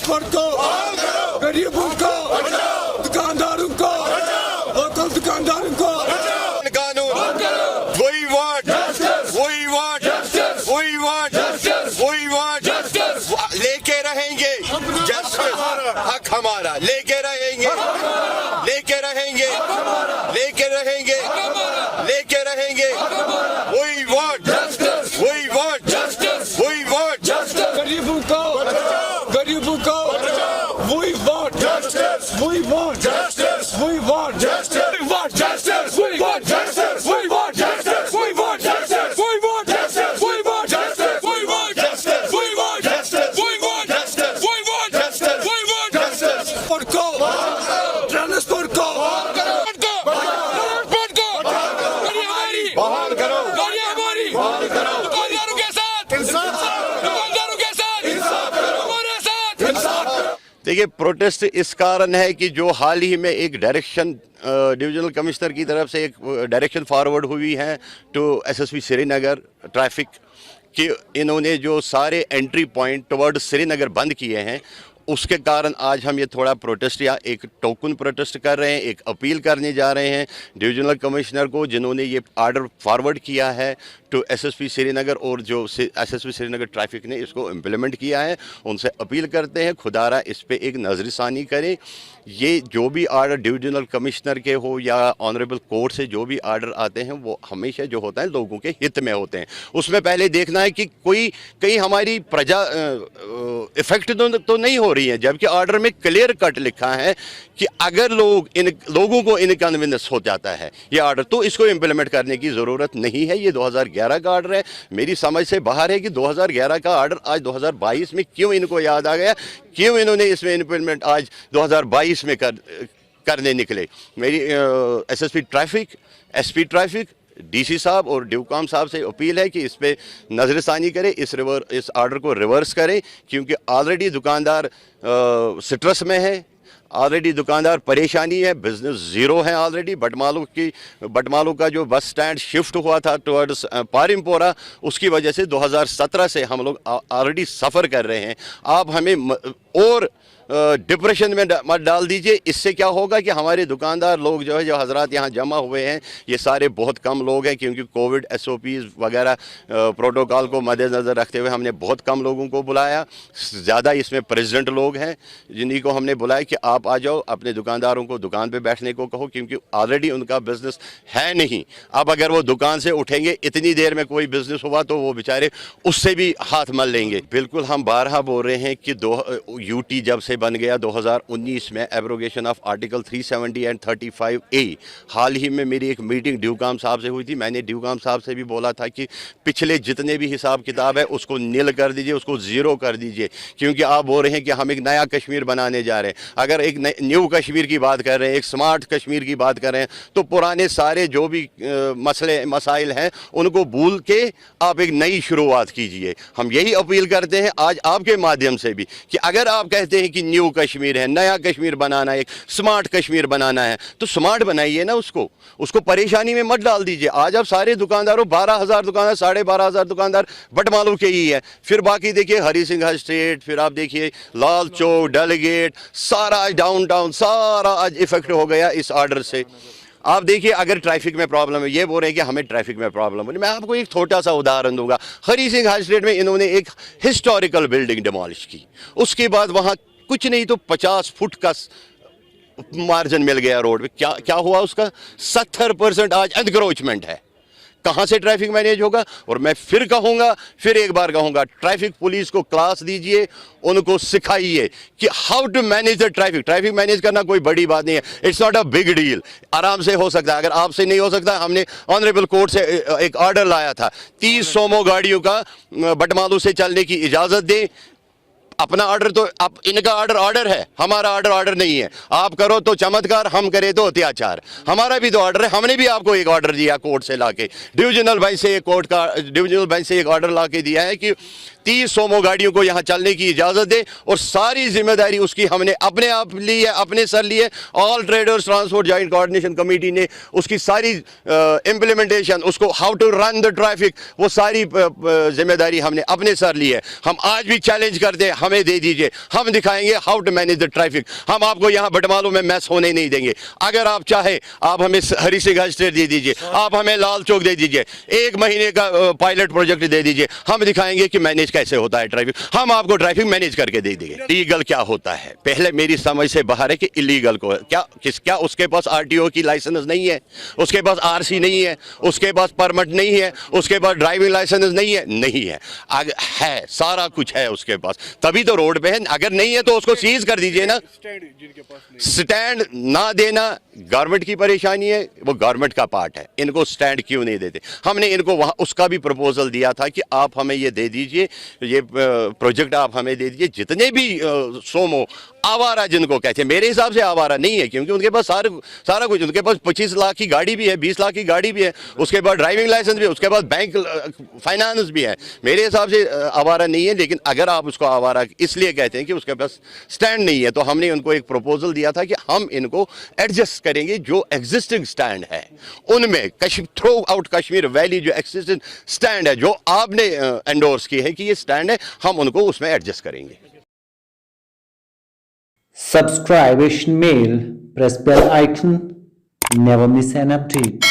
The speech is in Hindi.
ट्रांसपोर्ट को, गरीबों को, दुकानदारों को, लोकल दुकानदारों को कानून वही वाट वही वाट वही वाट वही वाट लेके रहेंगे। जस्टिस हक हमारा लेके रहेंगे, लेके रहेंगे, लेके रहेंगे, लेके रहेंगे। वही वाट वही वाट वही वाट गरीबों को, गरीबों को वही वोट, वही वोट, वही वोट, वही वोट, वही वोट, वही वोट, वही वोट, वही वोट, वही वोट, वही वोट, वही वोट, वही वोट, वही वोट, वही वोट, ट्रांसपोर्ट को, ट्रांसपोर्ट को, ट्रांसपोर्ट को, गाड़ी हमारी, बहाल करो, गाड़ी हमारी, बहाल करो, दुकानदारों के साथ, दुकानदारों के साथ, हमारे साथ, देखिए प्रोटेस्ट इस कारण है कि जो हाल ही में एक डायरेक्शन डिविजनल कमिश्नर की तरफ से एक डायरेक्शन फॉरवर्ड हुई है टू एसएसपी श्रीनगर ट्रैफिक कि इन्होंने जो सारे एंट्री पॉइंट टुवर्ड श्रीनगर बंद किए हैं, उसके कारण आज हम ये थोड़ा प्रोटेस्ट या एक टोकन प्रोटेस्ट कर रहे हैं, एक अपील करने जा रहे हैं डिविजनल कमिश्नर को जिन्होंने ये आर्डर फॉरवर्ड किया है टू एसएसपी श्रीनगर और जो एसएसपी श्रीनगर ट्रैफिक ने इसको इम्प्लीमेंट किया है, उनसे अपील करते हैं खुदारा इस पे एक नज़रसानी करें। ये जो भी आर्डर डिविजनल कमिश्नर के हो या ऑनरेबल कोर्ट से जो भी आर्डर आते हैं वो हमेशा जो होता है लोगों के हित में होते हैं। उसमें पहले देखना है कि कोई कहीं हमारी प्रजा इफेक्ट तो नहीं हो रही है, जबकि आर्डर में क्लियर कट लिखा है कि अगर लोगों को इनकन्वीनियंस हो जाता है ये आर्डर तो इसको इम्प्लीमेंट करने की ज़रूरत नहीं है। ये 2011 का आर्डर है, मेरी समझ से बाहर है कि 2011 का आर्डर आज 2022 में क्यों इनको याद आ गया, क्यों इन्होंने इसमें इम्प्लीमेंट आज 2022 में करने निकले। मेरी SSP traffic, SP traffic, DC साहब और ड्यूकॉम साहब से अपील है कि इस पे नज़रसानी करें, इस आर्डर को रिवर्स करें, क्योंकि ऑलरेडी दुकानदार स्ट्रेस में है, ऑलरेडी दुकानदार परेशानी है, बिजनेस ज़ीरो है ऑलरेडी। बटमालू का जो बस स्टैंड शिफ्ट हुआ था टुवर्ड्स पारिमपोरा, उसकी वजह से 2017 से हम लोग ऑलरेडी सफ़र कर रहे हैं। आप हमें और डिप्रेशन में मत डाल दीजिए। इससे क्या होगा कि हमारे दुकानदार लोग जो है जो हजरात यहाँ जमा हुए हैं ये सारे बहुत कम लोग हैं, क्योंकि कोविड SOPs वगैरह प्रोटोकॉल को मद्देनज़र रखते हुए हमने बहुत कम लोगों को बुलाया। ज़्यादा इसमें प्रेसिडेंट लोग हैं जिन्हीं को हमने बुलाया कि आप आ जाओ, अपने दुकानदारों को दुकान पे बैठने को कहो, क्योंकि ऑलरेडी उनका बिज़नेस है नहीं। अब अगर वो दुकान से उठेंगे, इतनी देर में कोई बिज़नेस हुआ तो वो बेचारे उससे भी हाथ मल लेंगे। बिल्कुल हम बारहा बोल रहे हैं कि UT जब से बन गया 2019 में abrogation of article 370 and 35A, हाल ही में मेरी एक मीटिंग ड्यूकॉम साहब से हुई थी। मैंने ड्यूकॉम साहब से भी बोला था कि पिछले जितने भी हिसाब किताब है उसको नील कर दीजिए, उसको ज़ीरो कर दीजिए, क्योंकि आप बोल रहे हैं कि हम एक नया कश्मीर बनाने जा रहे हैं। अगर एक न्यू कश्मीर की बात कर रहे हैं, एक स्मार्ट कश्मीर की बात कर रहे हैं, तो पुराने सारे जो भी मसाइल हैं उनको भूल के आप एक नई शुरुआत कीजिए। हम यही अपील करते हैं आज आपके माध्यम से भी कि अगर आप कहते हैं कि न्यू कश्मीर है, नया कश्मीर बनाना है, एक स्मार्ट कश्मीर बनाना है, तो स्मार्ट बनाइए ना, उसको परेशानी में मत डाल दीजिए। आज आप सारे दुकानदारों 12,000 दुकानदार, 12,500 दुकानदार बटमालू के ही है, फिर बाकी देखिए हरी सिंह स्ट्रीट, फिर आप देखिए लाल चौक, डेलीगेट, सारा आज डाउनटाउन सारा आज इफेक्ट हो गया इस ऑर्डर से। आप देखिए अगर ट्रैफिक में प्रॉब्लम है, ये बोल रहे हैं कि हमें ट्रैफिक में प्रॉब्लम है। मैं आपको एक छोटा सा उदाहरण दूंगा। हरी सिंह हाई स्ट्रीट में इन्होंने एक हिस्टोरिकल बिल्डिंग डिमोलिश की, उसके बाद वहाँ कुछ नहीं तो 50 फुट का मार्जिन मिल गया रोड पे। क्या हुआ उसका? 70% आज एनक्रोचमेंट है। कहाँ से ट्रैफिक मैनेज होगा? और मैं फिर एक बार कहूँगा, ट्रैफिक पुलिस को क्लास दीजिए, उनको सिखाइए कि how to manage the traffic. Traffic manage करना कोई बड़ी बात नहीं है, it's not a big deal, आराम से हो सकता है। अगर आपसे नहीं हो सकता, हमने ऑनरेबल कोर्ट से एक ऑर्डर लाया था 30 सोमो गाड़ियों का बटमालू से चलने की इजाज़त दें। अपना ऑर्डर तो इनका ऑर्डर है, हमारा ऑर्डर नहीं है। आप करो तो चमत्कार, हम करें तो अत्याचार। हमारा भी तो ऑर्डर है, हमने भी आपको एक ऑर्डर दिया कोर्ट से लाके, डिविजनल बेंच से एक ऑर्डर लाके दिया है कि 30 सोमो गाड़ियों को यहाँ चलने की इजाज़त दें और सारी जिम्मेदारी उसकी हमने अपने आप ली है, अपने सर ली है। All traders transport joint coordination committee ने उसकी सारी इम्प्लीमेंटेशन, उसको how to run the traffic, वो सारी जिम्मेदारी हमने अपने सर ली है। हम आज भी चैलेंज करते हैं, हमें दे दीजिए, हम दिखाएंगे how to manage the traffic. हम आपको यहाँ बटमालों में मैस होने नहीं देंगे। अगर आप चाहे आप हमें हरी सिंह स्टेट दे दीजिए, आप हमें लाल चौक दे दीजिए, 1 महीने का पायलट प्रोजेक्ट दे दीजिए, हम दिखाएंगे कि मैनेज कैसे होता है ट्रैफिक। हम आपको ट्रैफिक मैनेज करके दे देंगे। लीगल क्या होता है, पहले मेरी समझ से बाहर है कि इलीगल को क्या उसके पास आरटीओ की लाइसेंस नहीं है, उसके पास आरसी नहीं है, उसके पास परमिट नहीं है, उसके पास ड्राइविंग लाइसेंस नहीं है, नहीं है। है, सारा कुछ है उसके पास, तभी तो रोड पे है। अगर नहीं है तो उसको सीज कर दीजिए ना। स्टैंड ना देना गवर्नमेंट की परेशानी है, वो गवर्नमेंट का पार्ट है। इनको स्टैंड क्यों नहीं देते? हमने इनको वहाँ उसका भी प्रपोजल दिया था कि आप हमें ये दे दीजिए, ये प्रोजेक्ट आप हमें दे दीजिए। जितने भी सोमो आवारा जिनको कहते हैं, मेरे हिसाब से आवारा नहीं है, क्योंकि उनके पास सारा कुछ, उनके पास 25 लाख की गाड़ी भी है, 20 लाख की गाड़ी भी है, उसके बाद ड्राइविंग लाइसेंस भी है, उसके बाद बैंक फाइनेंस भी है। मेरे हिसाब से आवारा नहीं है। लेकिन अगर आप उसको आवारा इसलिए कहते हैं कि उसके पास स्टैंड नहीं है, तो हमने उनको एक प्रपोजल दिया था कि हम इनको एडजस्ट करेंगे। जो एग्जिस्टिंग स्टैंड है उनमें थ्रू आउट कश्मीर वैली जो एग्जिस्टिंग स्टैंड है, जो आपने एंडोर्स की है कि ये स्टैंड है, हम उनको उसमें एडजस्ट करेंगे। Subscribe Asian Mail, press bell icon, never miss an update.